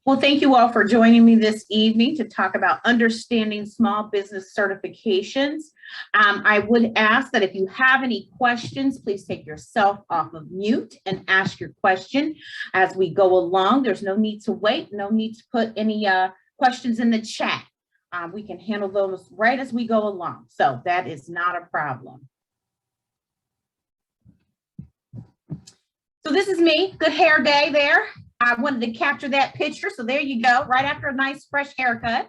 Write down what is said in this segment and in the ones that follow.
Well, thank you all for joining me this evening to talk about understanding small business certifications. I would ask that if you have any questions, please take yourself off of mute and ask your question as we go along. There's no need to wait, no need to put any questions in the chat. We can handle those right as we go along, so that is not a problem. So this is me, good hair day there. I wanted to capture that picture, so there you go, right after a nice fresh haircut.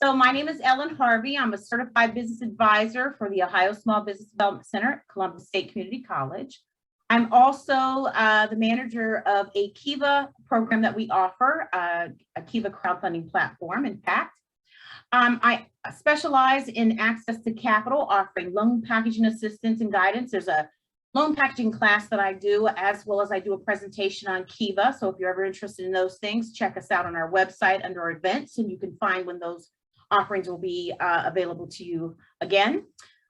So my name is Ellen Harvey. I'm a certified business advisor for the Ohio Small Business Development Center at Columbus State Community College. I'm also the manager of a Kiva program that we offer, a Kiva crowdfunding platform, in fact. I specialize in access to capital, offering loan packaging assistance and guidance. There's a loan packaging class that I do, as well as I do a presentation on Kiva. So if you're ever interested in those things, check us out on our website under events, and you can find when those offerings will be available to you again.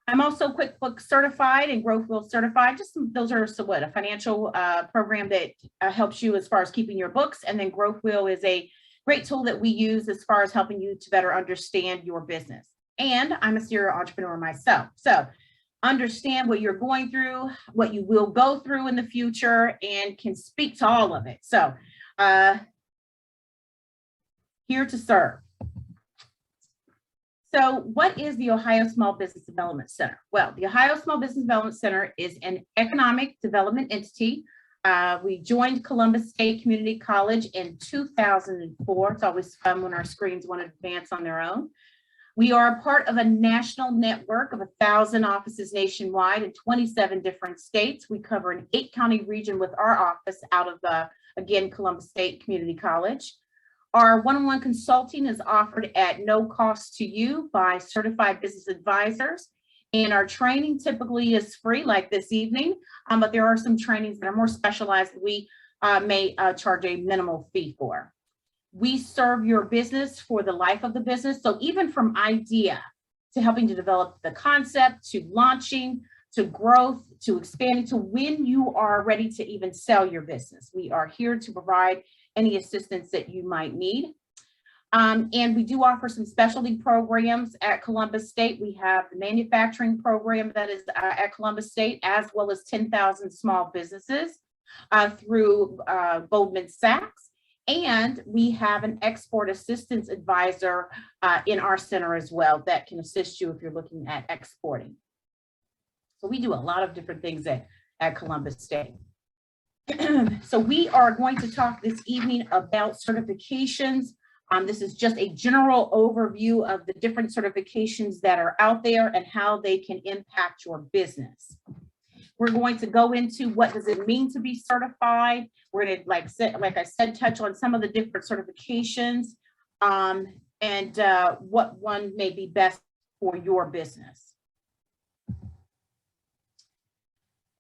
I'm also QuickBooks certified and GrowthWheel certified. Those are a financial program that helps you as far as keeping your books. And then GrowthWheel is a great tool that we use as far as helping you to better understand your business. And I'm a serial entrepreneur myself. So understand what you're going through, what you will go through in the future, and can speak to all of it. So here to serve. So what is the Ohio Small Business Development Center? Well, the Ohio Small Business Development Center is an economic development entity. We joined Columbus State Community College in 2004. It's always fun when our screens want to advance on their own. We are a part of a national network of 1,000 offices nationwide in 27 different states. We cover an 8-county region with our office out of, again, Columbus State Community College. Our one-on-one consulting is offered at no cost to you by certified business advisors. And our training typically is free, like this evening, but there are some trainings that are more specialized that we may charge a minimal fee for. We serve your business for the life of the business. So even from idea to helping to develop the concept, to launching, to growth, to expanding, to when you are ready to even sell your business. We are here to provide any assistance that you might need. And we do offer some specialty programs at Columbus State. We have the manufacturing program that is at Columbus State, as well as 10,000 small businesses through Goldman Sachs. And we have an export assistance advisor in our center as well that can assist you if you're looking at exporting. So we do a lot of different things at Columbus State. So we are going to talk this evening about certifications. This is just a general overview of the different certifications that are out there and how they can impact your business. We're going to go into what does it mean to be certified. We're going to, like I said, touch on some of the different certifications and what one may be best for your business.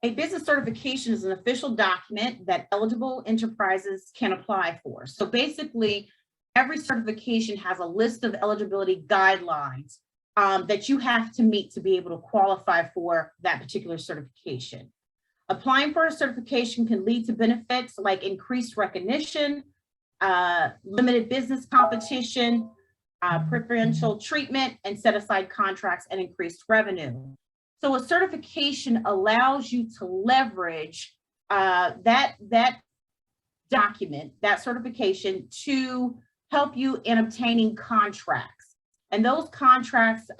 A business certification is an official document that eligible enterprises can apply for. So basically, every certification has a list of eligibility guidelines that you have to meet to be able to qualify for that particular certification. Applying for a certification can lead to benefits like increased recognition, limited business competition, preferential treatment, and set aside contracts and increased revenue. So a certification allows you to leverage that document, that certification, to help you in obtaining contracts. And those contracts,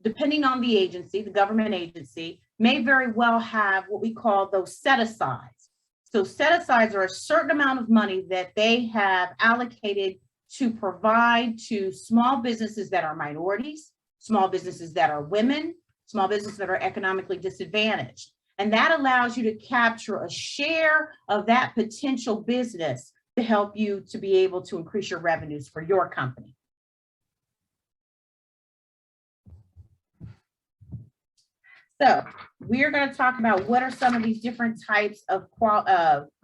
depending on the agency, the government agency, may very well have what we call those set-asides. So set-asides are a certain amount of money that they have allocated to provide to small businesses that are minorities, small businesses that are women, small businesses that are economically disadvantaged. And that allows you to capture a share of that potential business to help you to be able to increase your revenues for your company. So we're going to talk about what are some of these different types of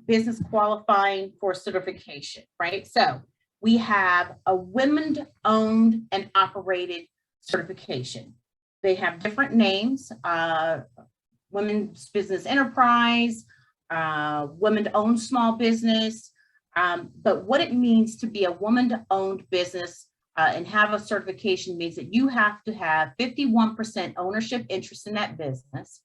business qualifying for certification, right? So we have a women-owned and operated certification. They have different names, women's business enterprise, women-owned small business, But what it means to be a woman-owned business and have a certification means that you have to have 51% ownership interest in that business.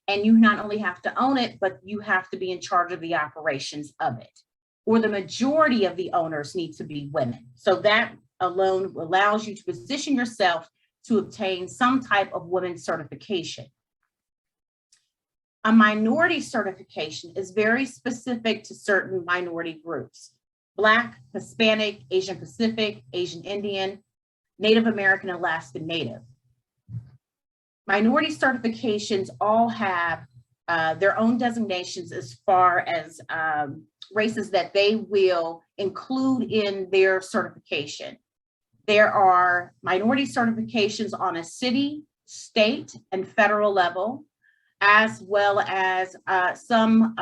And you not only have to own it, but you have to be in charge of the operations of it. Or the majority of the owners need to be women. So that alone allows you to position yourself to obtain some type of women's certification. A minority certification is very specific to certain minority groups: Black, Hispanic, Asian Pacific, Asian Indian, Native American, Alaskan Native. Minority certifications all have their own designations as far as races that they will include in their certification. There are minority certifications on a city, state, and federal level, as well as some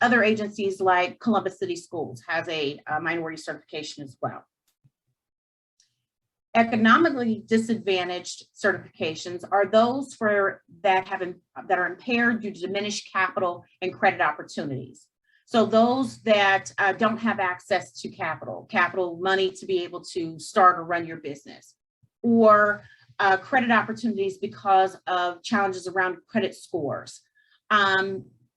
other agencies like Columbus City Schools has a minority certification as well. Economically disadvantaged certifications are those that are impaired due to diminished capital and credit opportunities. So those that don't have access to capital money to be able to start or run your business, or credit opportunities because of challenges around credit scores.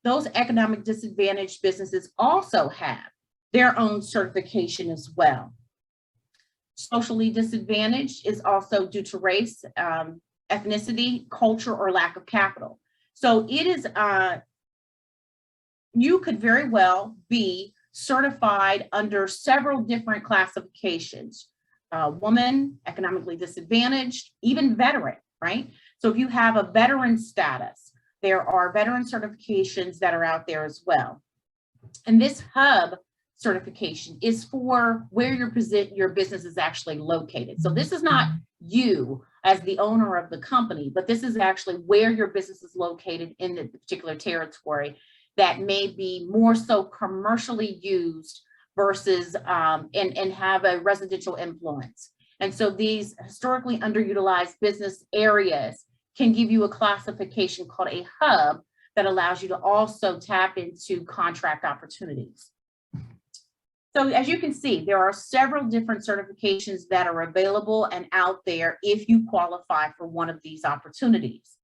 Those economic disadvantaged businesses also have their own certification as well. Socially disadvantaged is also due to race, ethnicity, culture, or lack of capital. So it is, you could very well be certified under several different classifications. Woman, economically disadvantaged, even veteran, right? So if you have a veteran status, there are veteran certifications that are out there as well. And this hub certification is for where your business is actually located. So this is not you as the owner of the company, but this is actually where your business is located in the particular territory that may be more so commercially used versus and have a residential influence. And so these historically underutilized business areas can give you a classification called a hub that allows you to also tap into contract opportunities. So as you can see, there are several different certifications that are available and out there if you qualify for one of these opportunities.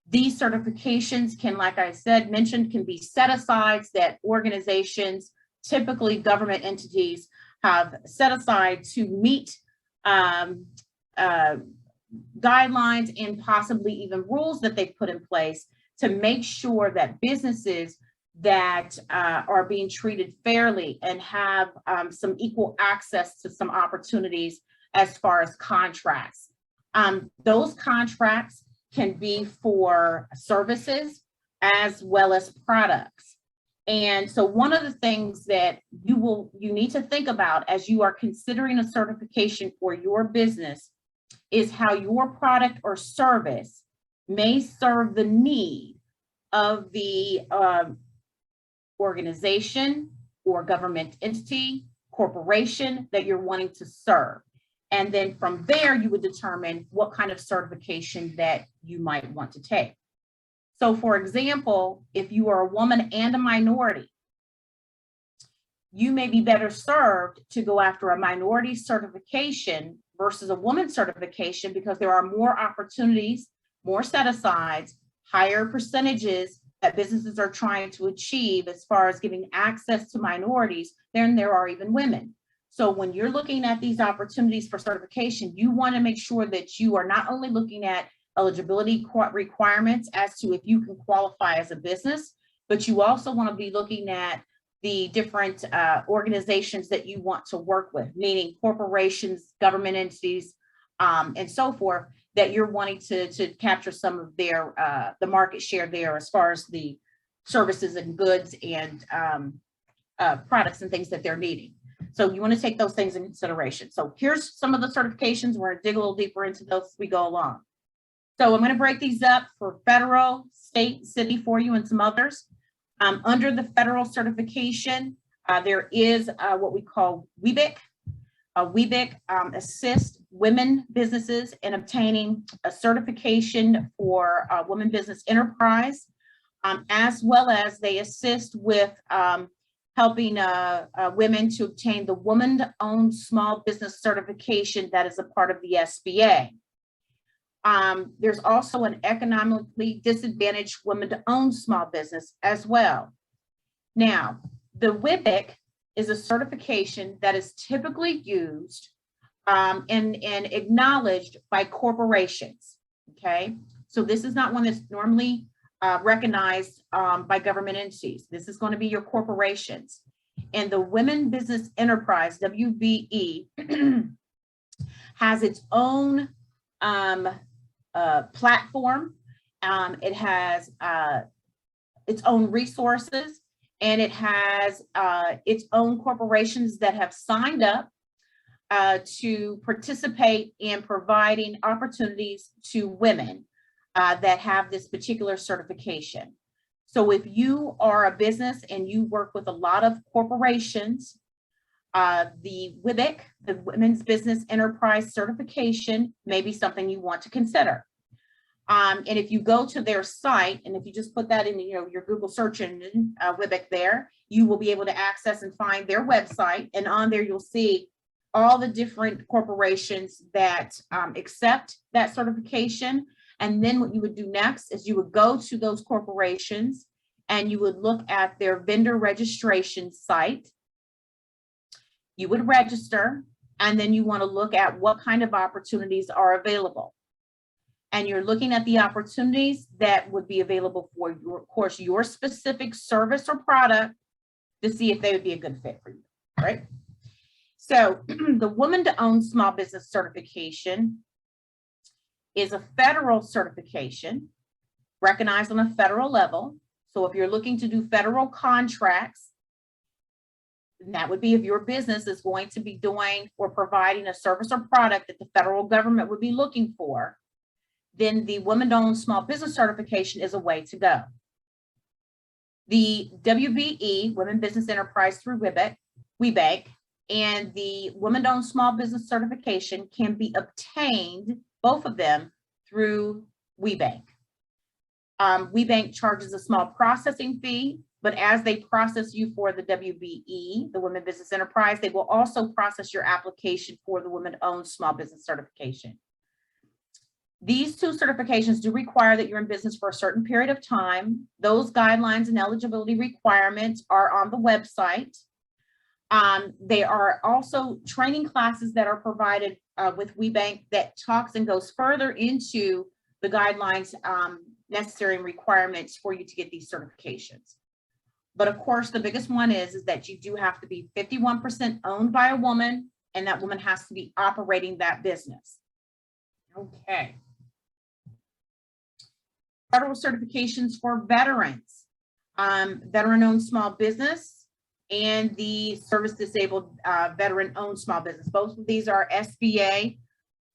These certifications can, like I said, mentioned, can be set-asides that organizations, typically government entities, have set aside to meet guidelines and possibly even rules that they've put in place to make sure that businesses that are being treated fairly and have some equal access to some opportunities as far as contracts. Those contracts can be for services as well as products. And so one of the things that you need to think about as you are considering a certification for your business is how your product or service may serve the need of the organization or government entity, corporation that you're wanting to serve. And then from there, you would determine what kind of certification that you might want to take. So for example, if you are a woman and a minority, you may be better served to go after a minority certification versus a woman certification because there are more opportunities, more set-asides, higher percentages that businesses are trying to achieve as far as giving access to minorities than there are even women. So when you're looking at these opportunities for certification, you want to make sure that you are not only looking at eligibility requirements as to if you can qualify as a business, but you also want to be looking at the different organizations that you want to work with, meaning corporations, government entities, and so forth, that you're wanting to capture some of their the market share there as far as the services and goods and products and things that they're needing. So you want to take those things in consideration. So here's some of the certifications. We're going to dig a little deeper into those as we go along. So I'm going to break these up for federal, state, city for you and some others. Under the federal certification, there is what we call WEBIC. WEBIC assists women businesses in obtaining a certification for women business enterprise, as well as they assist with helping women to obtain the Woman-Owned Small Business Certification that is a part of the SBA. There's also an economically disadvantaged women-owned small business as well. Now, the WBIC is a certification that is typically used and acknowledged by corporations, okay? So this is not one that's normally recognized by government entities. This is going to be your corporations. And the Women Business Enterprise, WBE, has its own platform. It has its own resources, and it has its own corporations that have signed up to participate in providing opportunities to women that have this particular certification. So if you are a business and you work with a lot of corporations, the WBIC, the Women's Business Enterprise Certification, may be something you want to consider. And if you go to their site, and if you just put that in your Google search engine, WBIC there, you will be able to access and find their website. And on there, you'll see all the different corporations that accept that certification. And then what you would do next is you would go to those corporations and you would look at their vendor registration site. You would register, and then you want to look at what kind of opportunities are available. And you're looking at the opportunities that would be available for your, of course, your specific service or product to see if they would be a good fit for you, right? So the Woman-Owned Small Business Certification is a federal certification recognized on a federal level. So if you're looking to do federal contracts, that would be if your business is going to be doing or providing a service or product that the federal government would be looking for, then the Woman-Owned Small Business Certification is a way to go. The WBE, Women Business Enterprise through WBIC, and the Woman-Owned Small Business Certification can be obtained, both of them, through WBIC. WBIC charges a small processing fee, but as they process you for the WBE, the Women Business Enterprise, they will also process your application for the Women-Owned Small Business Certification. These two certifications do require that you're in business for a certain period of time. Those guidelines and eligibility requirements are on the website. There are also training classes that are provided with WBIC that talks and goes further into the guidelines necessary and requirements for you to get these certifications. But of course, the biggest one is that you do have to be 51% owned by a woman, and that woman has to be operating that business. Okay. Federal certifications for veterans, veteran-owned small business, and the service-disabled veteran-owned small business. Both of these are SBA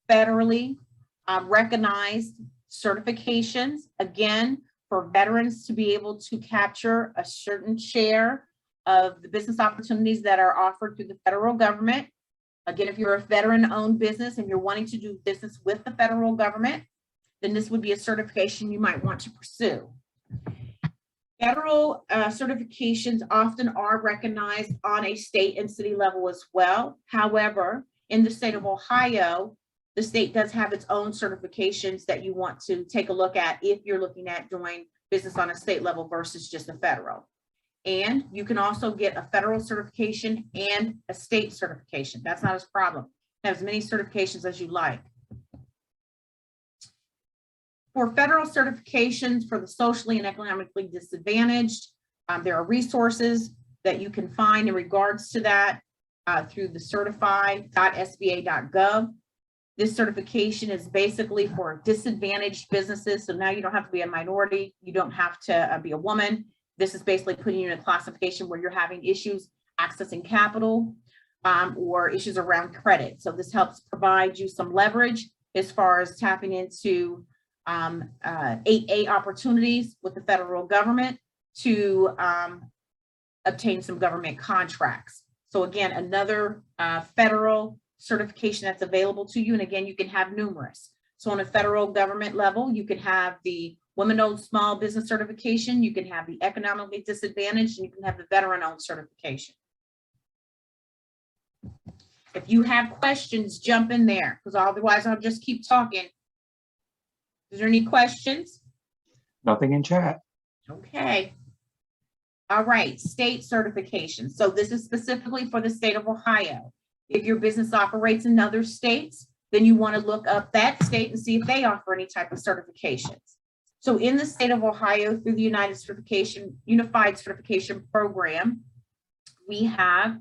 federally recognized certifications, again, for veterans to be able to capture a certain share of the business opportunities that are offered through the federal government. Again, if you're a veteran-owned business and you're wanting to do business with the federal government, then this would be a certification you might want to pursue. Federal certifications often are recognized on a state and city level as well. However, in the state of Ohio, the state does have its own certifications that you want to take a look at if you're looking at doing business on a state level versus just a federal. And you can also get a federal certification and a state certification. That's not a problem. Have as many certifications as you like. For federal certifications for the socially and economically disadvantaged, there are resources that you can find in regards to that through the certify.sba.gov. This certification is basically for disadvantaged businesses. So now you don't have to be a minority. You don't have to be a woman. This is basically putting you in a classification where you're having issues accessing capital or issues around credit. So this helps provide you some leverage as far as tapping into 8A opportunities with the federal government to obtain some government contracts. So again, another federal certification that's available to you. And again, you can have numerous. So on a federal government level, you can have the women-owned small business certification. You can have the economically disadvantaged, and you can have the veteran-owned certification. If you have questions, jump in there, because otherwise I'll just keep talking. Is there any questions? Nothing in chat. Okay. All right, state certification. So this is specifically for the state of Ohio. If your business operates in other states, then you want to look up that state and see if they offer any type of certifications. So in the state of Ohio, through the Unified Certification Program, we have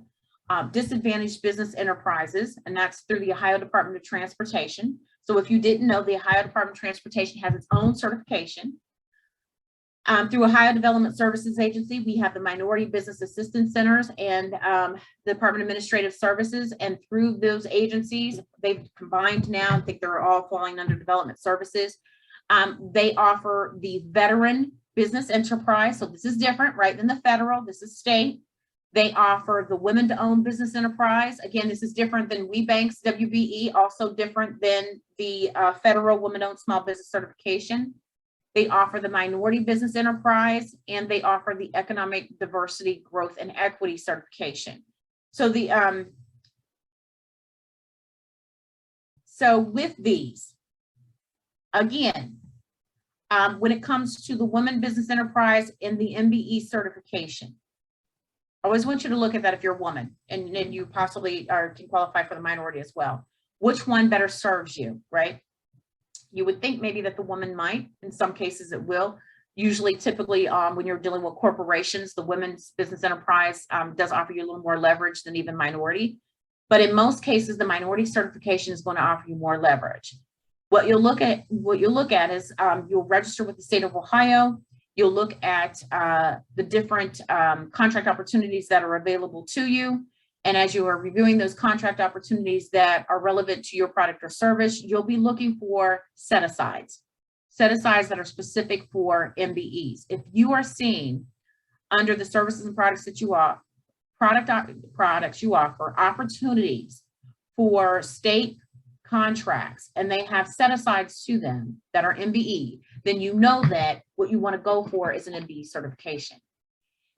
disadvantaged business enterprises, and that's through the Ohio Department of Transportation. So if you didn't know, the Ohio Department of Transportation has its own certification. Through Ohio Development Services Agency, we have the Minority Business Assistance Centers and the Department of Administrative Services. And through those agencies, they've combined now, I think they're all falling under Development Services. They offer the Veteran Business Enterprise. So this is different, right, than the federal. This is state. They offer the Women to Own Business Enterprise. Again, this is different than WBANK's WBE, also different than the federal Women-Owned Small Business Certification. They offer the Minority Business Enterprise, and they offer the Economic Diversity, Growth, and Equity Certification. So so with these, again, when it comes to the Women Business Enterprise and the MBE certification, I always want you to look at that if you're a woman and you possibly can qualify for the minority as well. Which one better serves you, right? You would think maybe that the woman might, in some cases it will. Usually, typically, when you're dealing with corporations, the Women's Business Enterprise does offer you a little more leverage than even minority. But in most cases, the minority certification is going to offer you more leverage. What you'll look at is you'll register with the state of Ohio. You'll look at the different contract opportunities that are available to you. And as you are reviewing those contract opportunities that are relevant to your product or service, you'll be looking for set-asides that are specific for MBEs. If you are seeing under the services and products that you offer, products you offer, opportunities for state contracts, and they have set-asides to them that are MBE, then you know that what you want to go for is an MBE certification.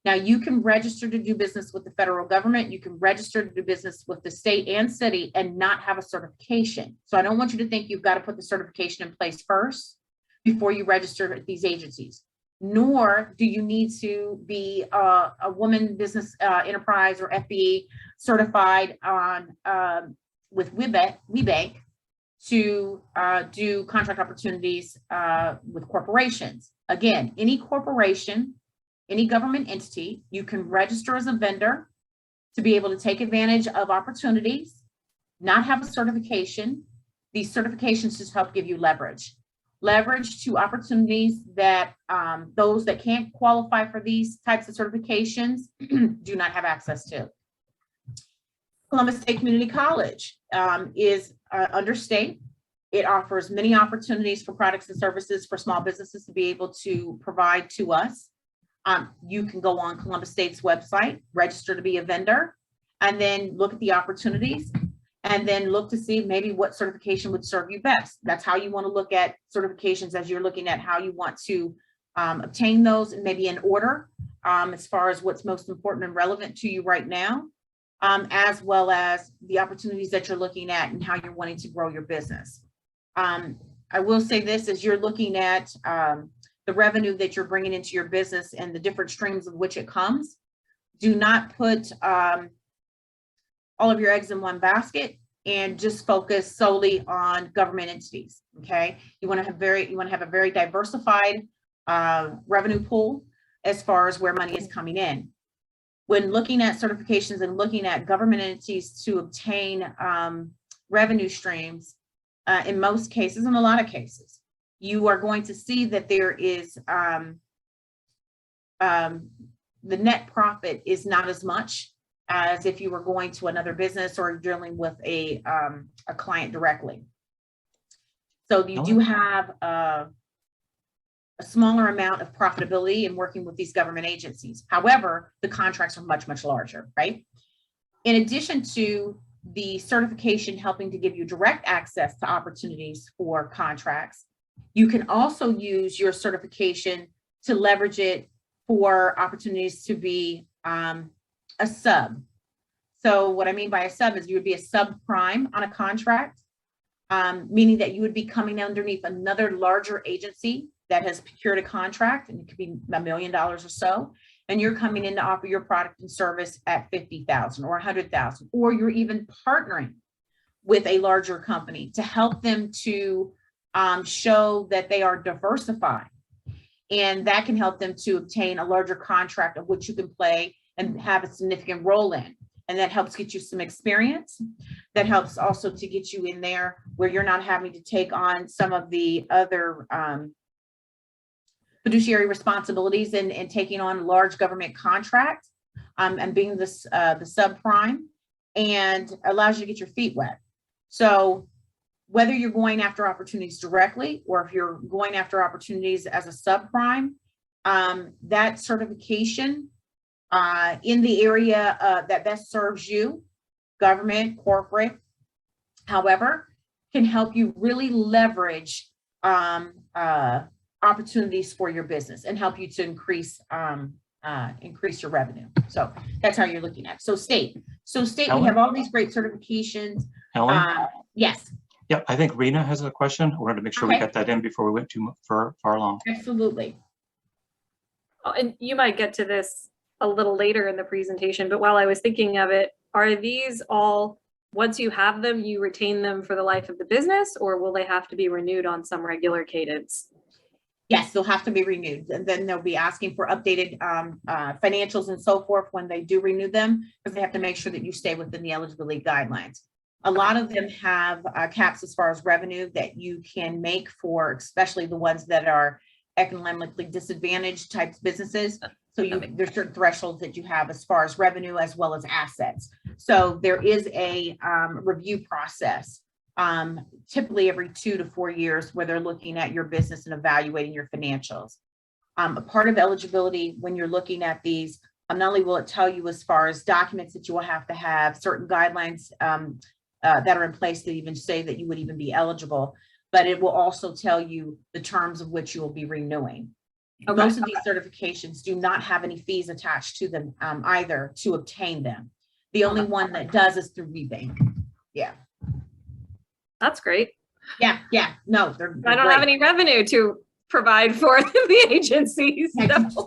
Now, you can register to do business with the federal government. You can register to do business with the state and city and not have a certification. So I don't want you to think you've got to put the certification in place first before you register at these agencies. Nor do you need to be a woman business enterprise or FBE certified on with WBANK to do contract opportunities with corporations. Again, any corporation, any government entity, you can register as a vendor to be able to take advantage of opportunities, not have a certification. These certifications just help give you leverage to opportunities that those that can't qualify for these types of certifications do not have access to. Columbus State Community College is under state. It offers many opportunities for products and services for small businesses to be able to provide to us. You can go on Columbus State's website, register to be a vendor, and then look at the opportunities, and then look to see maybe what certification would serve you best. That's how you want to look at certifications as you're looking at how you want to obtain those, and maybe in order as far as what's most important and relevant to you right now, as well as the opportunities that you're looking at and how you're wanting to grow your business. I will say this, as you're looking at the revenue that you're bringing into your business and the different streams of which it comes, do not put all of your eggs in one basket and just focus solely on government entities. Okay, you want to have a very diversified revenue pool as far as where money is coming in. When looking at certifications and looking at government entities to obtain revenue streams, in most cases, in a lot of cases, you are going to see that there is the net profit is not as much as if you were going to another business or dealing with a client directly. So you do have a smaller amount of profitability in working with these government agencies. However, the contracts are much, much larger, right? In addition to the certification helping to give you direct access to opportunities for contracts, You can also use your certification to leverage it for opportunities to be a sub. So what I mean by a sub is you would be a subprime on a contract, meaning that you would be coming underneath another larger agency that has procured a contract, and it could be $1 million or so, and you're coming in to offer your product and service at 50,000 or 100,000, or you're even partnering with a larger company to help them to show that they are diversified, and that can help them to obtain a larger contract of which you can play and have a significant role in. And that helps get you some experience. That helps also to get you in there where you're not having to take on some of the other fiduciary responsibilities and taking on large government contracts and being the subprime, and allows you to get your feet wet. So whether you're going after opportunities directly or if you're going after opportunities as a subprime, that certification in the area that best serves you, government, corporate, however, can help you really leverage opportunities for your business and help you to increase your revenue. So that's how you're looking at it. So state, Ellen? we have all these great certifications. Ellen? Yes. Yeah, I think Rena has a question. I wanted to make sure we Okay. got that in before we went too far along. Absolutely. Oh, and you might get to this a little later in the presentation, but while I was thinking of it, are these all, once you have them, you retain them for the life of the business, or will they have to be renewed on some regular cadence? Yes, they'll have to be renewed, and then they'll be asking for updated financials and so forth when they do renew them, because they have to make sure that you stay within the eligibility guidelines. A lot of them have caps as far as revenue that you can make for, especially the ones that are economically disadvantaged types businesses. So there's certain thresholds that you have as far as revenue as well as assets. So there is a review process, typically every 2 to 4 years, where they're looking at your business and evaluating your financials. A part of eligibility when you're looking at these, not only will it tell you as far as documents that you will have to have, certain guidelines that are in place that even say that you would even be eligible, but it will also tell you the terms of which you will be renewing. Okay. Most of these certifications do not have any fees attached to them either to obtain them. The only one that does is through rebate. Yeah. That's great. Yeah. No, they're I don't great. have any revenue to provide for the agencies. Yeah, So.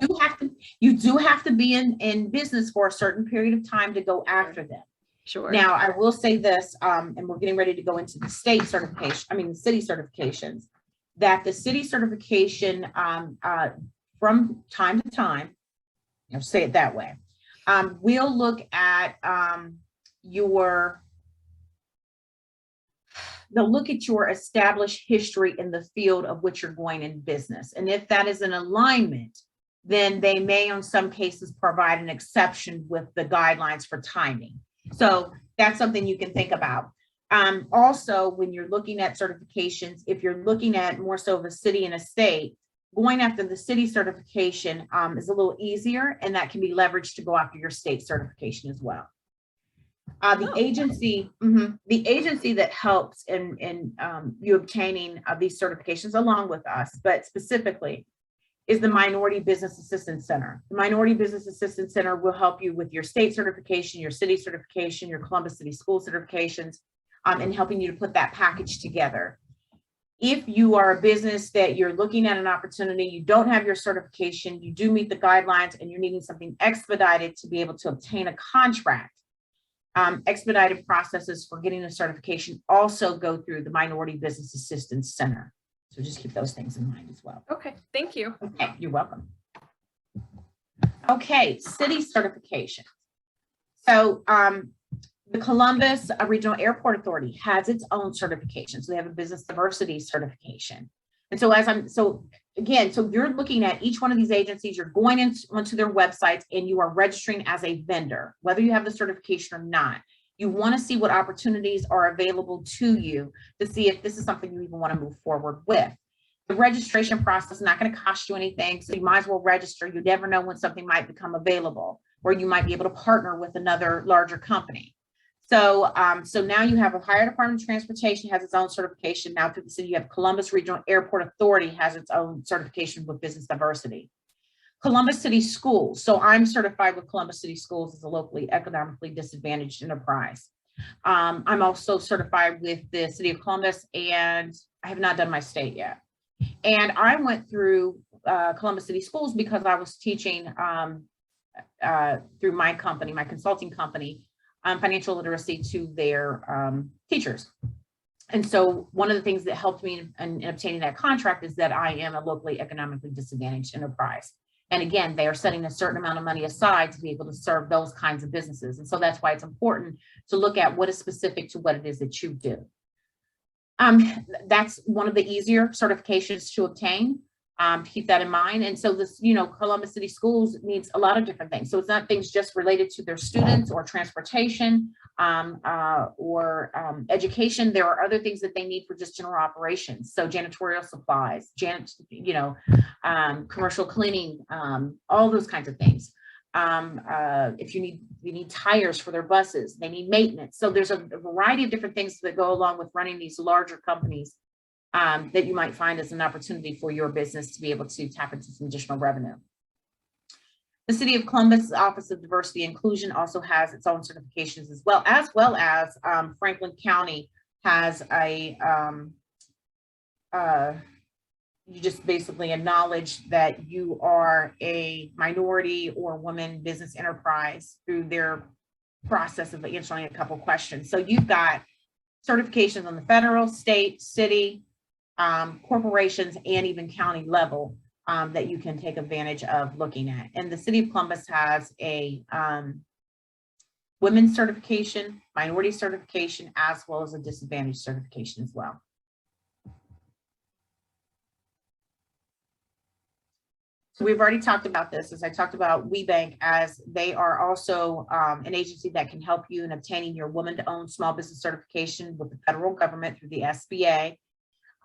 you do have to be in business for a certain period of time to go after them. Sure. Now, I will say this, and we're getting ready to go into the state certification, the city certifications, that the city certification from time to time, say it that way, we'll look at they'll look at your established history in the field of which you're going in business. And if that is an alignment, then they may, in some cases, provide an exception with the guidelines for timing. So that's something you can think about. Also, when you're looking at certifications, if you're looking at more so of a city and a state, going after the city certification is a little easier, and that can be leveraged to go after your state certification as well. The agency that helps in you obtaining these certifications along with us, but specifically, is the Minority Business Assistance Center. The Minority Business Assistance Center will help you with your state certification, your city certification, your Columbus City School certifications, and helping you to put that package together. If you are a business that you're looking at an opportunity, you don't have your certification, you do meet the guidelines, and you're needing something expedited to be able to obtain a contract, expedited processes for getting a certification also go through the Minority Business Assistance Center. So just keep those things in mind as well. Okay, thank you. Okay, you're welcome. Okay, city certification. So the Columbus Regional Airport Authority has its own certification. So they have a business diversity certification. And so so you're looking at each one of these agencies, you're going onto their websites and you are registering as a vendor, whether you have the certification or not. You want to see what opportunities are available to you to see if this is something you even want to move forward with. The registration process is not going to cost you anything, so you might as well register. You never know when something might become available, or you might be able to partner with another larger company. So, so now you have Ohio Department of Transportation has its own certification. Now through the city, you have Columbus Regional Airport Authority has its own certification with business diversity. Columbus City Schools. So I'm certified with Columbus City Schools as a locally economically disadvantaged enterprise. I'm also certified with the city of Columbus, and I have not done my state yet. And I went through Columbus City Schools because I was teaching through my company, my consulting company, financial literacy to their teachers. And so one of the things that helped me in obtaining that contract is that I am a locally economically disadvantaged enterprise. And again, they are setting a certain amount of money aside to be able to serve those kinds of businesses. And so that's why it's important to look at what is specific to what it is that you do. That's one of the easier certifications to obtain. Keep that in mind. And so this, Columbus City Schools needs a lot of different things. So it's not things just related to their students or transportation or education. There are other things that they need for just general operations. So janitorial supplies, commercial cleaning, all those kinds of things. If you need tires for their buses, they need maintenance. So there's a variety of different things that go along with running these larger companies that you might find as an opportunity for your business to be able to tap into some additional revenue. The City of Columbus Office of Diversity and Inclusion also has its own certifications as well as Franklin County has you just basically acknowledge that you are a minority or woman business enterprise through their process of answering a couple questions. So you've got certifications on the federal, state, city, corporations, and even county level that you can take advantage of looking at. And the City of Columbus has a women's certification, minority certification, as well as a disadvantaged certification as well. So we've already talked about this, as I talked about WeBank, as they are also an agency that can help you in obtaining your woman-owned small business certification with the federal government through the SBA.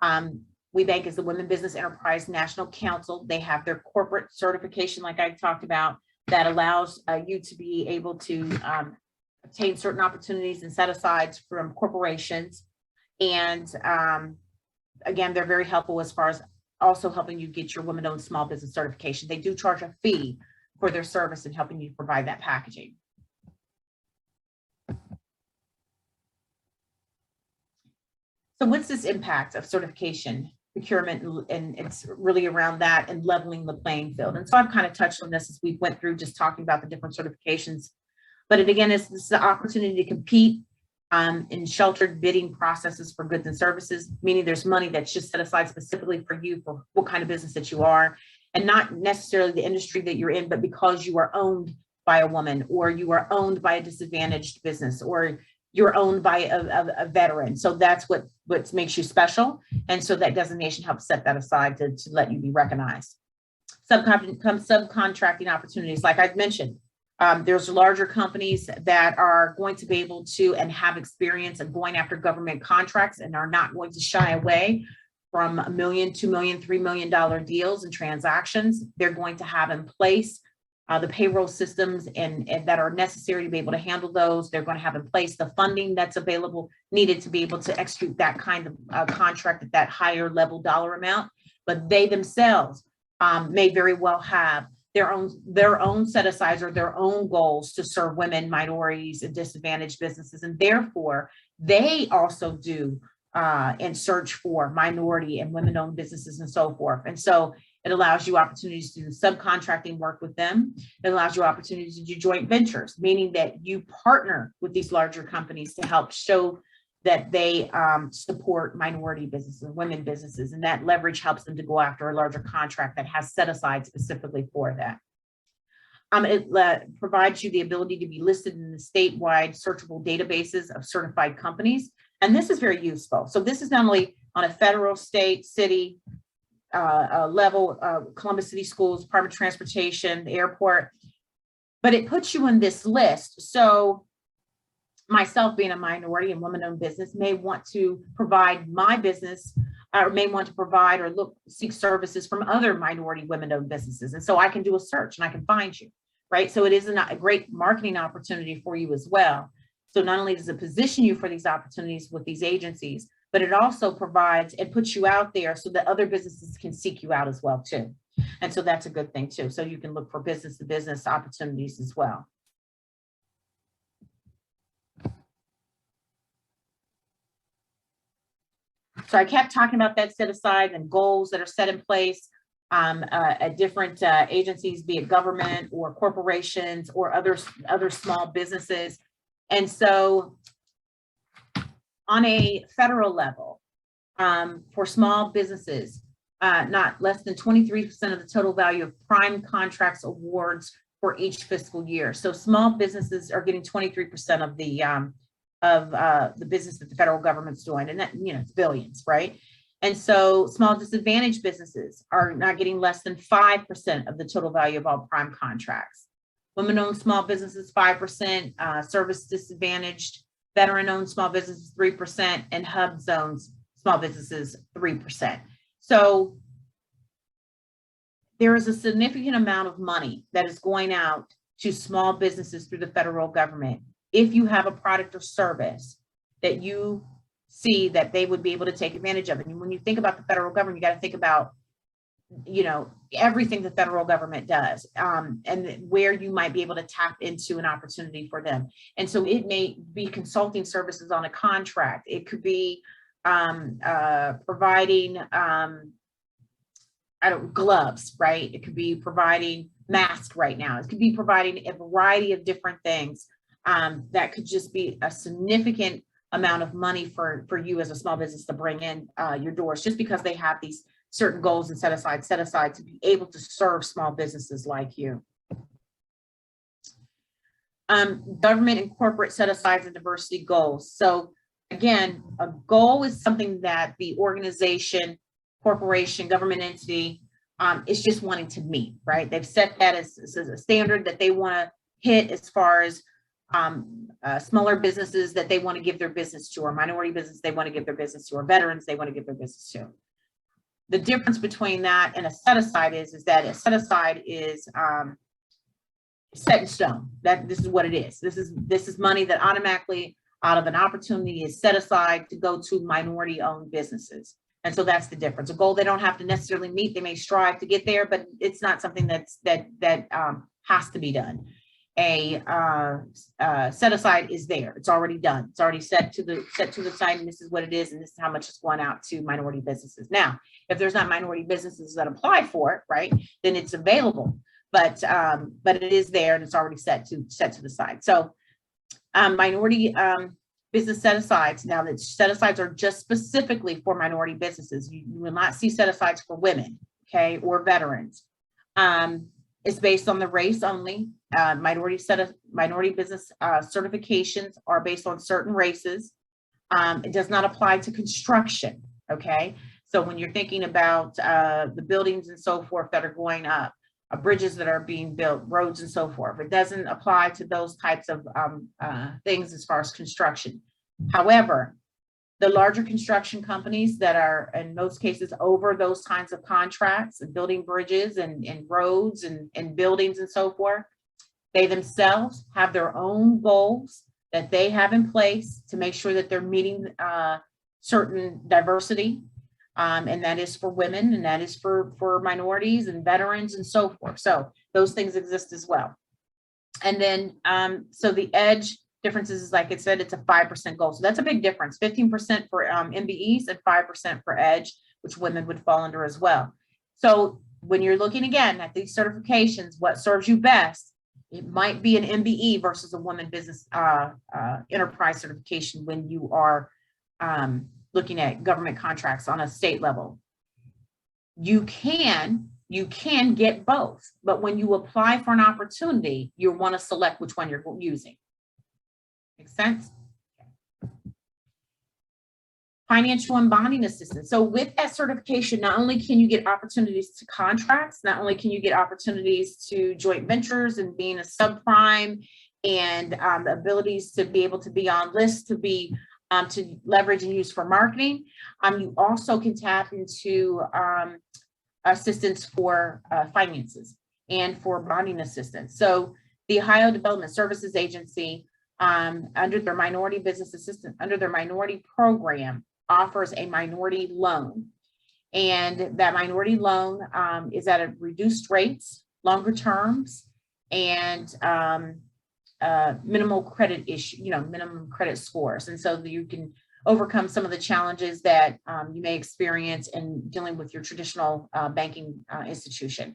WeBank is the Women Business Enterprise National Council. They have their corporate certification, like I talked about, that allows you to be able to obtain certain opportunities and set-asides from corporations. And again, they're very helpful as far as also helping you get your women-owned small business certification. They do charge a fee for their service and helping you provide that packaging. So what's this impact of certification, procurement, and it's really around that and leveling the playing field. And so I've kind of touched on this as we went through just talking about the different certifications. But it again is this is the opportunity to compete in sheltered bidding processes for goods and services, meaning there's money that's just set aside specifically for you for what kind of business that you are, and not necessarily the industry that you're in, but because you are owned by a woman, or you are owned by a disadvantaged business, or you're owned by a veteran. So that's what makes you special. And so that designation helps set that aside to let you be recognized. Subcontracting opportunities, like I've mentioned, there's larger companies that are going to be able to and have experience of going after government contracts and are not going to shy away from $1 million, $2 million, $3 million deals and transactions. They're going to have in place the payroll systems and that are necessary to be able to handle those. They're going to have in place the funding that's available, needed to be able to execute that kind of contract at that higher level dollar amount. But they themselves may very well have their own set-asides or their own goals to serve women, minorities, and disadvantaged businesses. And therefore, they also do and search for minority and women-owned businesses and so forth. And so it allows you opportunities to do subcontracting work with them. It allows you opportunities to do joint ventures, meaning that you partner with these larger companies to help show that they support minority businesses, women businesses, and that leverage helps them to go after a larger contract that has set aside specifically for that. It provides you the ability to be listed in the statewide searchable databases of certified companies. And this is very useful. So this is not only on a federal, state, city level, Columbus City Schools, Department of Transportation, the airport, but it puts you in this list. So myself being a minority and woman-owned business may want to provide my business or may want to provide or seek services from other minority women-owned businesses. And so I can do a search and I can find you, right? So it is a great marketing opportunity for you as well. So not only does it position you for these opportunities with these agencies, but it also provides and puts you out there so that other businesses can seek you out as well too. And so that's a good thing too. So you can look for business to business opportunities as well. So I kept talking about that set aside and goals that are set in place at different agencies, be it government or corporations or other small businesses. And so on a federal level, for small businesses, not less than 23% of the total value of prime contracts awards for each fiscal year. So small businesses are getting 23% of the business that the federal government's doing, and that, it's billions, right? And so small disadvantaged businesses are not getting less than 5% of the total value of all prime contracts. Women-owned small businesses, 5%, service disadvantaged, veteran-owned small businesses, 3%, and hub zones small businesses, 3%. So there is a significant amount of money that is going out to small businesses through the federal government. If you have a product or service that you see that they would be able to take advantage of. And when you think about the federal government, you got to think about, everything the federal government does, and where you might be able to tap into an opportunity for them. And so it may be consulting services on a contract. It could be providing, gloves, right? It could be providing masks right now. It could be providing a variety of different things that could just be a significant amount of money for you as a small business to bring in your doors, just because they have these certain goals and set aside to be able to serve small businesses like you. Government and corporate set asides and diversity goals. So again, a goal is something that the organization, corporation, government entity is just wanting to meet, right? They've set that as a standard that they want to hit as far as smaller businesses that they want to give their business to, or minority business they want to give their business to, or veterans they want to give their business to. The difference between that and a set aside is that a set aside is set in stone. That this is what it is. This is money that automatically out of an opportunity is set aside to go to minority owned businesses. And so that's the difference. A goal they don't have to necessarily meet. They may strive to get there, but it's not something that has to be done. A set aside is there. It's already done. It's already set to the side, and this is what it is, and this is how much it's going out to minority businesses. Now, if there's not minority businesses that apply for it, right, then it's available. But it is there, and it's already set to the side. So minority business set asides. Now, that set asides are just specifically for minority businesses. You will not see set asides for women, okay, or veterans. It's based on the race only. Minority business certifications are based on certain races. It does not apply to construction. Okay, so when you're thinking about the buildings and so forth that are going up, bridges that are being built, roads and so forth, it doesn't apply to those types of things as far as construction. However, the larger construction companies that are in most cases over those kinds of contracts and building bridges and roads and buildings and so forth, they themselves have their own goals that they have in place to make sure that they're meeting certain diversity. And that is for women, and that is for minorities and veterans and so forth. So those things exist as well. And then, so the edge differences is, like I said, it's a 5% goal. So that's a big difference, 15% for MBEs and 5% for edge, which women would fall under as well. So when you're looking again at these certifications, what serves you best, it might be an MBE versus a woman business enterprise certification when you are looking at government contracts on a state level. You can get both, but when you apply for an opportunity, you want to select which one you're using. Make sense? Financial and bonding assistance. So with that certification, not only can you get opportunities to contracts, not only can you get opportunities to joint ventures and being a subprime, and the abilities to be able to be on lists, to be to leverage and use for marketing. You also can tap into assistance for finances and for bonding assistance. So the Ohio Development Services Agency under their minority business assistant, under their minority program, offers a minority loan. And that minority loan is at a reduced rates, longer terms, and minimal credit issue, minimum credit scores. And so you can overcome some of the challenges that you may experience in dealing with your traditional banking institution.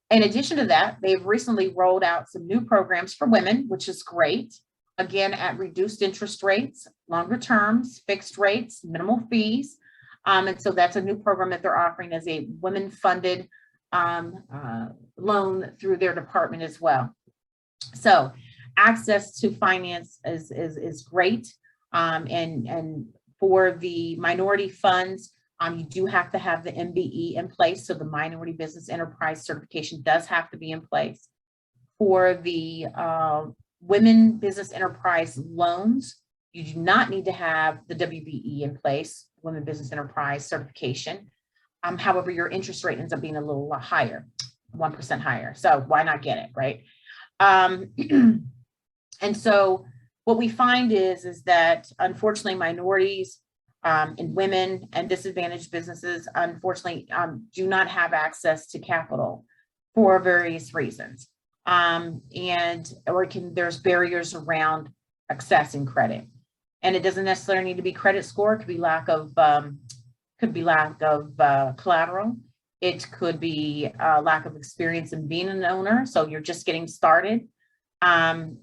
In addition to that, they've recently rolled out some new programs for women, which is great. Again, at reduced interest rates, longer terms, fixed rates, minimal fees. And so that's a new program that they're offering as a women-funded loan through their department as well. So access to finance is great. And for the minority funds, you do have to have the MBE in place. So the Minority Business Enterprise certification does have to be in place. For the Women Business Enterprise loans, you do not need to have the WBE in place, Women Business Enterprise certification. However, your interest rate ends up being a little higher, 1% higher. So why not get it, right? And so what we find is that unfortunately minorities and women and disadvantaged businesses, unfortunately, do not have access to capital for various reasons. There's barriers around accessing credit. And it doesn't necessarily need to be credit score. It could be lack of collateral. It could be lack of experience in being an owner. So you're just getting started. So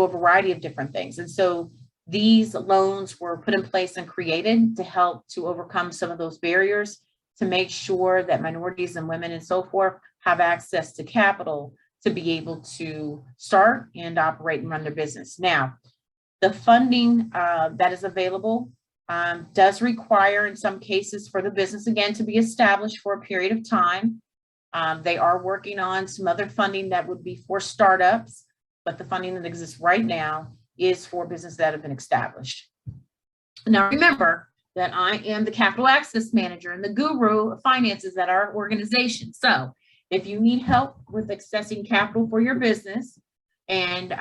a variety of different things. And so these loans were put in place and created to help to overcome some of those barriers, to make sure that minorities and women and so forth have access to capital to be able to start and operate and run their business. Now, the funding that is available does require, in some cases, for the business, again, to be established for a period of time. They are working on some other funding that would be for startups, but the funding that exists right now is for businesses that have been established. Now, remember that I am the capital access manager and the guru of finances at our organization. So if you need help with accessing capital for your business and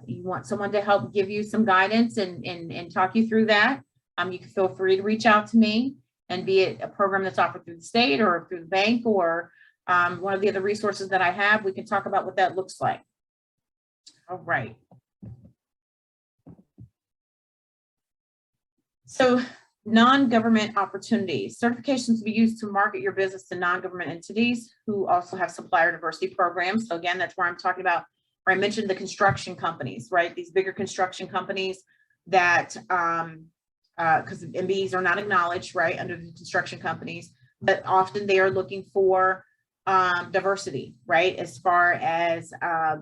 you want someone to help give you some guidance and talk you through that, you can feel free to reach out to me, and be it a program that's offered through the state or through the bank or one of the other resources that I have, we can talk about what that looks like. All right. So non-government opportunities. Certifications to be used to market your business to non-government entities who also have supplier diversity programs. So again, that's where I'm talking about, where I mentioned the construction companies, right? These bigger construction companies that, because MBEs are not acknowledged, right, under the construction companies, but often they are looking for diversity, right, as far as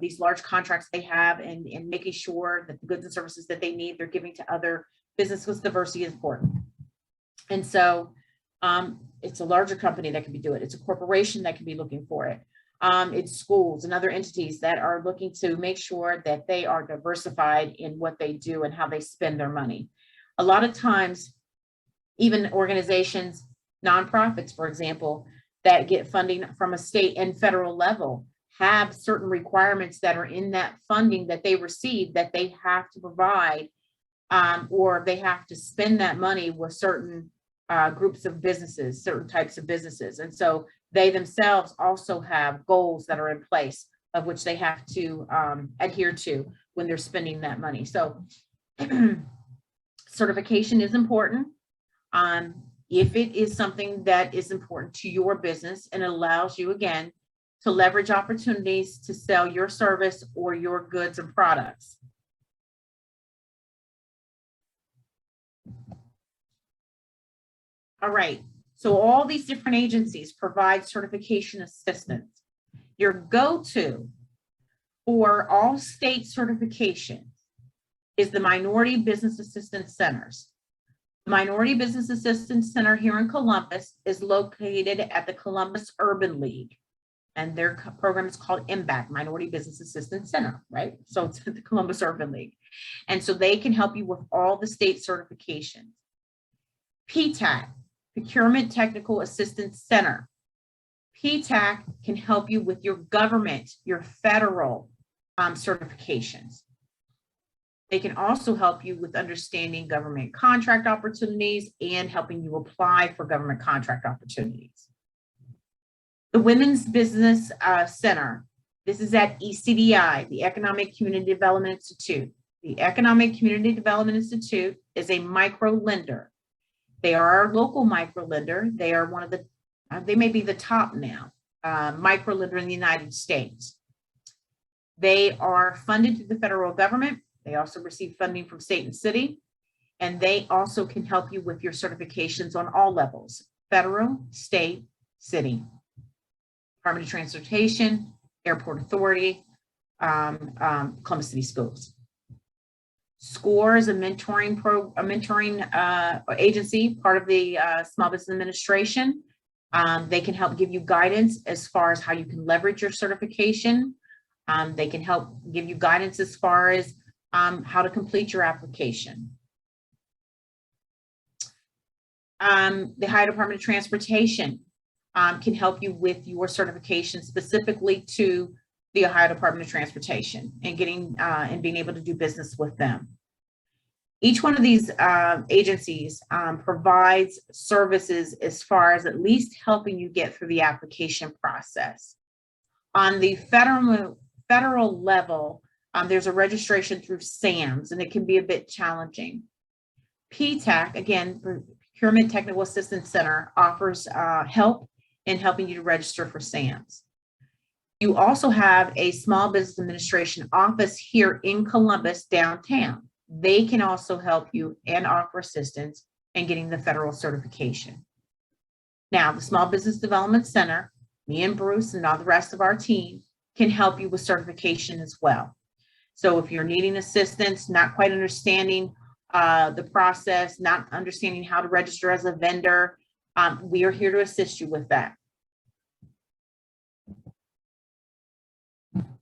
these large contracts they have and making sure that the goods and services that they need, they're giving to other businesses. Because diversity is important. And so it's a larger company that can be doing it. It's a corporation that can be looking for it. It's schools and other entities that are looking to make sure that they are diversified in what they do and how they spend their money. A lot of times, even organizations, nonprofits, for example, that get funding from a state and federal level have certain requirements that are in that funding that they receive that they have to provide, or they have to spend that money with certain groups of businesses, certain types of businesses. And so they themselves also have goals that are in place of which they have to adhere to when they're spending that money. So certification is important. If it is something that is important to your business and allows you, again, to leverage opportunities to sell your service or your goods and products. All right, so all these different agencies provide certification assistance. Your go-to for all state certifications is the Minority Business Assistance Centers. The Minority Business Assistance Center here in Columbus is located at the Columbus Urban League, and their program is called MBAC, Minority Business Assistance Center, right? So it's at the Columbus Urban League. And so they can help you with all the state certifications. PTAC, Procurement Technical Assistance Center. PTAC can help you with your government, your federal certifications. They can also help you with understanding government contract opportunities and helping you apply for government contract opportunities. The Women's Business Center, this is at ECDI, the Economic Community Development Institute. The Economic Community Development Institute is a micro lender. They are our local micro lender. They are one of the, they may be the top now, micro lender in the United States. They are funded through the federal government. They also receive funding from state and city, and they also can help you with your certifications on all levels: federal, state, city, Department of Transportation, Airport Authority, Columbus City Schools. SCORE is a mentoring agency, part of the Small Business Administration. They can help give you guidance as far as how you can leverage your certification. They can help give you guidance as far as how to complete your application. The Ohio Department of Transportation can help you with your certification specifically to the Ohio Department of Transportation and getting and being able to do business with them. Each one of these agencies provides services as far as at least helping you get through the application process. On the federal level, there's a registration through SAMS, and it can be a bit challenging. PTAC, again, Procurement Technical Assistance Center, offers help in helping you to register for SAMS. You also have a Small Business Administration office here in Columbus downtown. They can also help you and offer assistance in getting the federal certification. Now, the Small Business Development Center, me and Bruce and all the rest of our team can help you with certification as well. So if you're needing assistance, not quite understanding the process, not understanding how to register as a vendor, we are here to assist you with that.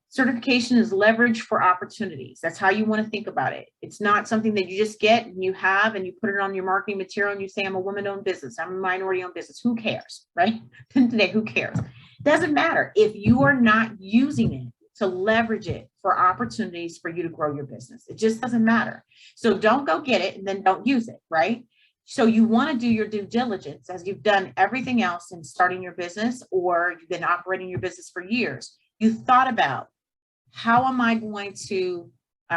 Certification is leverage for opportunities. That's how you want to think about it. It's not something that you just get and you have and you put it on your marketing material and you say, I'm a woman-owned business, I'm a minority-owned business. Who cares, right? Today, who cares? Doesn't matter if you are not using it to leverage it for opportunities for you to grow your business. It just doesn't matter. So don't go get it and then don't use it, right? So you want to do your due diligence as you've done everything else in starting your business, or you've been operating your business for years. You thought about, how am I going to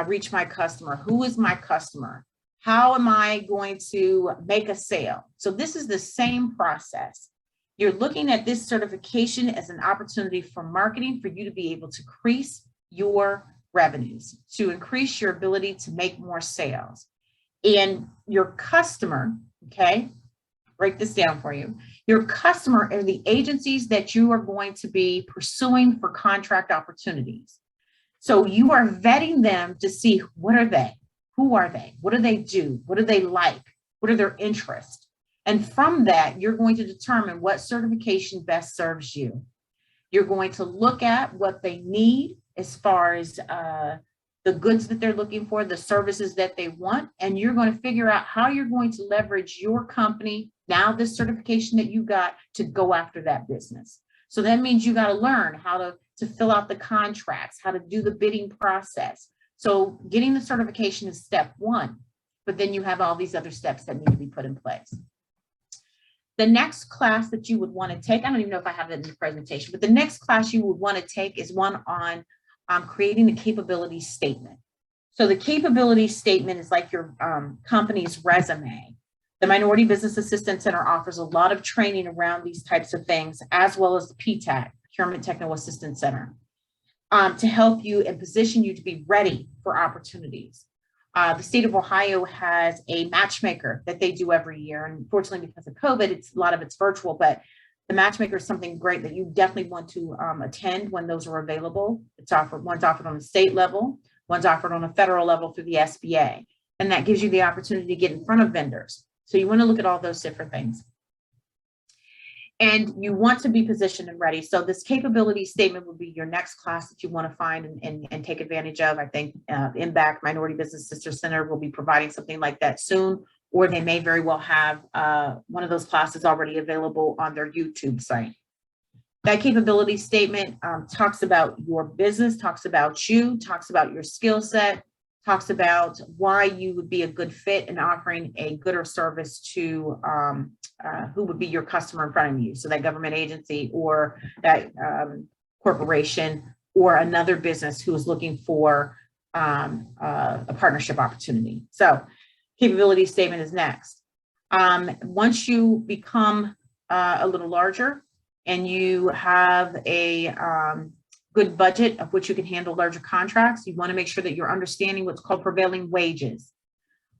reach my customer? Who is my customer? How am I going to make a sale? So this is the same process. You're looking at this certification as an opportunity for marketing, for you to be able to increase your revenues, to increase your ability to make more sales. And your customer, okay, break this down for you. Your customer are the agencies that you are going to be pursuing for contract opportunities. So you are vetting them to see, what are they? Who are they? What do they do? What do they like? What are their interests? And from that, you're going to determine what certification best serves you. You're going to look at what they need as far as the goods that they're looking for, the services that they want, and you're going to figure out how you're going to leverage your company, now this certification that you got, to go after that business. So that means you got to learn how to fill out the contracts, how to do the bidding process. So getting the certification is step one, but then you have all these other steps that need to be put in place. The next class that you would want to take, I don't even know if I have that in the presentation, but the next class you would want to take is one on creating the capability statement. So the capability statement is like your company's resume. The Minority Business Assistance Center offers a lot of training around these types of things, as well as the PTAC, Procurement Technical Assistance Center, to help you and position you to be ready for opportunities. The state of Ohio has a matchmaker that they do every year. And unfortunately, because of COVID, a lot of it's virtual, but the matchmaker is something great that you definitely want to attend when those are available. It's offered, one's offered on the state level, one's offered on a federal level through the SBA. And that gives you the opportunity to get in front of vendors. So you want to look at all those different things. And you want to be positioned and ready. So this capability statement will be your next class that you want to find and take advantage of. I think MBAC, Minority Business Sister Center, will be providing something like that soon, or they may very well have one of those classes already available on their YouTube site. That capability statement talks about your business, talks about you, talks about your skill set, talks about why you would be a good fit in offering a good or service to who would be your customer in front of you. So that government agency or that corporation or another business who is looking for a partnership opportunity. So capability statement is next. Once you become a little larger and you have a good budget of which you can handle larger contracts, you want to make sure that you're understanding what's called prevailing wages.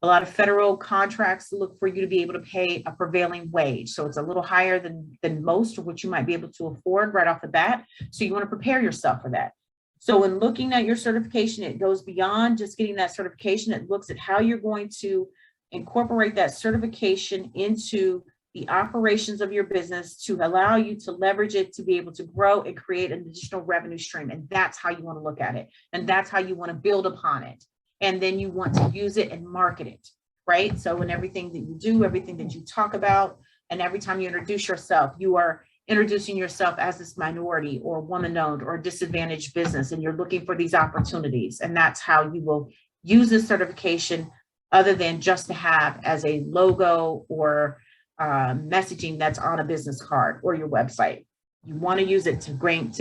A lot of federal contracts look for you to be able to pay a prevailing wage. So it's a little higher than most of what you might be able to afford right off the bat. So you want to prepare yourself for that. So when looking at your certification, it goes beyond just getting that certification. It looks at how you're going to incorporate that certification into the operations of your business to allow you to leverage it to be able to grow and create an additional revenue stream. And that's how you want to look at it. And that's how you want to build upon it. And then you want to use it and market it, right? So in everything that you do, everything that you talk about, and every time you introduce yourself, you are introducing yourself as this minority or woman-owned or disadvantaged business, and you're looking for these opportunities. And that's how you will use this certification other than just to have as a logo or messaging that's on a business card or your website. You want to use it to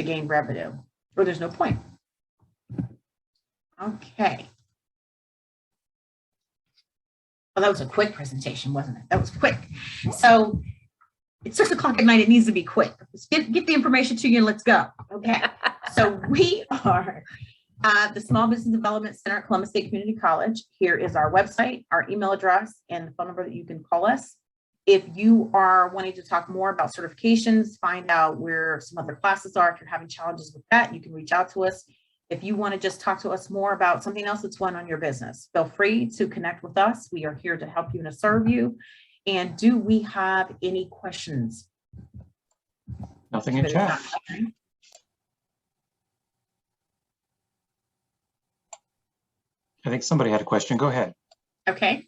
gain revenue, or there's no point. Okay. Well, that was a quick presentation, wasn't it? That was quick. So it's 6 o'clock at night. It needs to be quick. Let's get the information to you and let's go. Okay. So we are the Small Business Development Center at Columbus State Community College. Here is our website, our email address, and the phone number that you can call us. If you are wanting to talk more about certifications, find out where some other classes are, if you're having challenges with that, you can reach out to us. If you want to just talk to us more about something else that's going on in your business, feel free to connect with us. We are here to help you and to serve you. And do we have any questions? Nothing in chat. I think somebody had a question. Go ahead. Okay.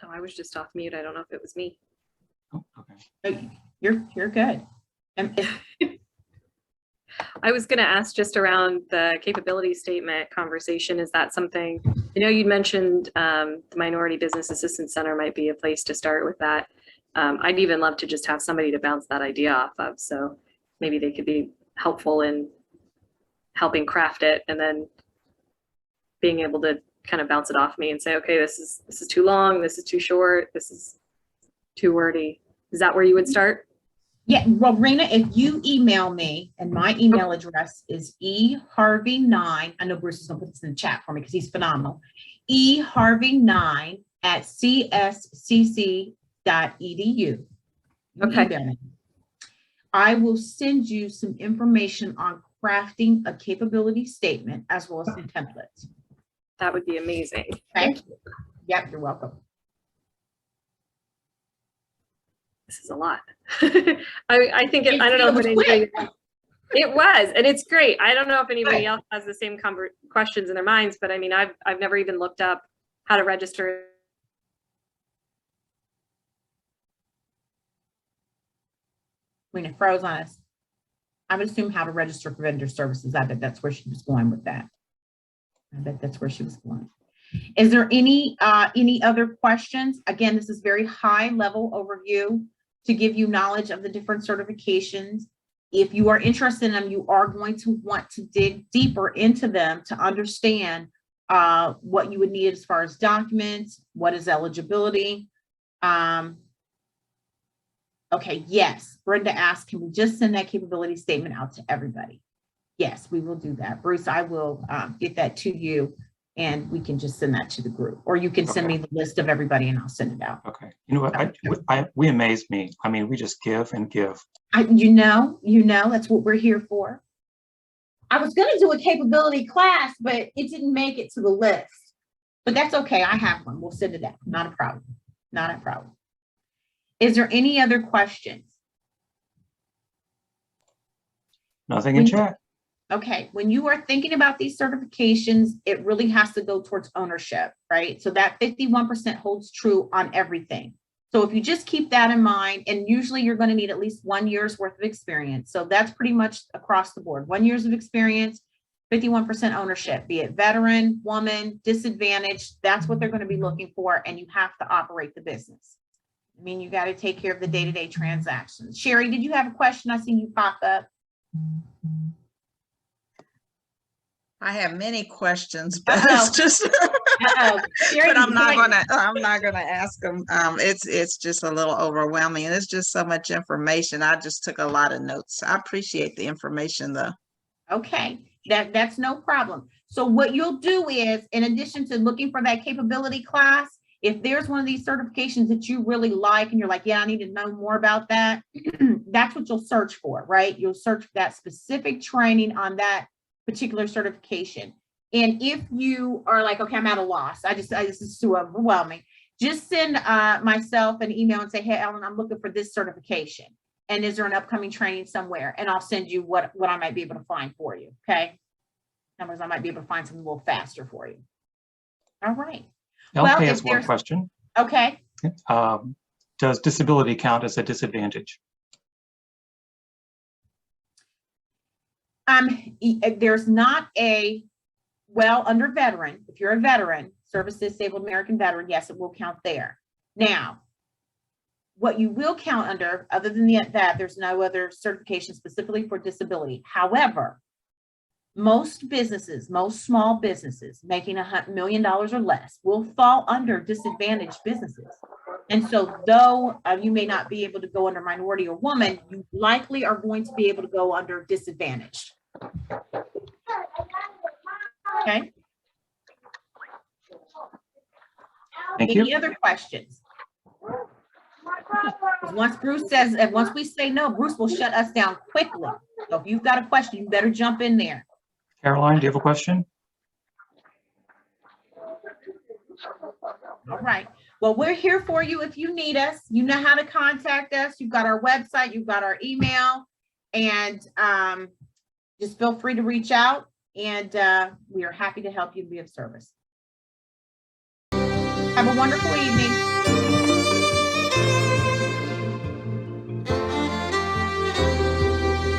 Oh, I was just off mute. I don't know if it was me. Oh, okay. Oh, you're good. I was going to ask just around the capability statement conversation. Is that something, I know you mentioned the Minority Business Assistance Center might be a place to start with that. I'd even love to just have somebody to bounce that idea off of. So maybe they could be helpful in helping craft it and then being able to kind of bounce it off me and say, okay, this is too long, this is too short, this is too wordy. Is that where you would start? Yeah, well, Rena, if you email me, and my email address is eharvey9, I know Bruce is gonna put this in the chat for me because he's phenomenal, eharvey9@cscc.edu. Okay. I will send you some information on crafting a capability statement as well as some templates. That would be amazing. Okay. Yep, you're welcome. This is a lot. I think I don't know if anybody, it was, and it's great. I don't know if anybody else has the same questions in their minds, but I mean, I've never even looked up how to register. When it froze on us, I would assume how to register for vendor services. I bet that's where she was going with that. I bet that's where she was going. Is there any other questions? Again, this is very high level overview to give you knowledge of the different certifications. If you are interested in them, you are going to want to dig deeper into them to understand what you would need as far as documents, what is eligibility. Okay, yes, Brenda asked, can we just send that capability statement out to everybody? Yes, we will do that. Bruce, I will get that to you and we can just send that to the group, or you can send me the list of everybody and I'll send it out. Okay. You know what? We amaze me. I mean, we just give and give. You know, that's what we're here for. I was going to do a capability class, but it didn't make it to the list. But that's okay. I have one. We'll send it out. Not a problem. Not a problem. Is there any other questions? Nothing in chat. Okay, when you are thinking about these certifications, it really has to go towards ownership, right? So that 51% holds true on everything. So if you just keep that in mind, and usually you're going to need at least 1 year's worth of experience. So that's pretty much across the board. 1 year's of experience, 51% ownership, be it veteran, woman, disadvantaged, that's what they're going to be looking for. And you have to operate the business. I mean, you got to take care of the day-to-day transactions. Sherry, did you have a question? I seen you pop up. I have many questions, but Uh-oh. it's just, Sherry, but I'm not gonna. gonna ask them. It's just a little overwhelming, and it's just so much information. I just took a lot of notes. I appreciate the information, though. Okay, that's no problem. So what you'll do is, in addition to looking for that capability class, if there's one of these certifications that you really like and you're like, yeah, I need to know more about that, that's what you'll search for, right? You'll search for that specific training on that particular certification. And if you are like, okay, I'm at a loss, this is too overwhelming, just send myself an email and say, hey, Ellen, I'm looking for this certification. And is there an upcoming training somewhere? And I'll send you what I might be able to find for you, okay? Numbers, I might be able to find something a little faster for you. All right. LK has one question. Okay. Does disability count as a disadvantage? There's not under veteran, if you're a veteran, service disabled American veteran, yes, it will count there. Now, what you will count under, other than that, there's no other certification specifically for disability. However, most small businesses making $1 million or less will fall under disadvantaged businesses. And so though you may not be able to go under minority or woman, you likely are going to be able to go under disadvantaged. Okay. Thank you. Any other questions? Once Bruce says, and once we say no, Bruce will shut us down quickly. So if you've got a question, you better jump in there. Caroline, do you have a question? All right. Well, we're here for you if you need us. You know how to contact us. You've got our website, you've got our email, and just feel free to reach out, and we are happy to help you and be of service. Have a wonderful evening.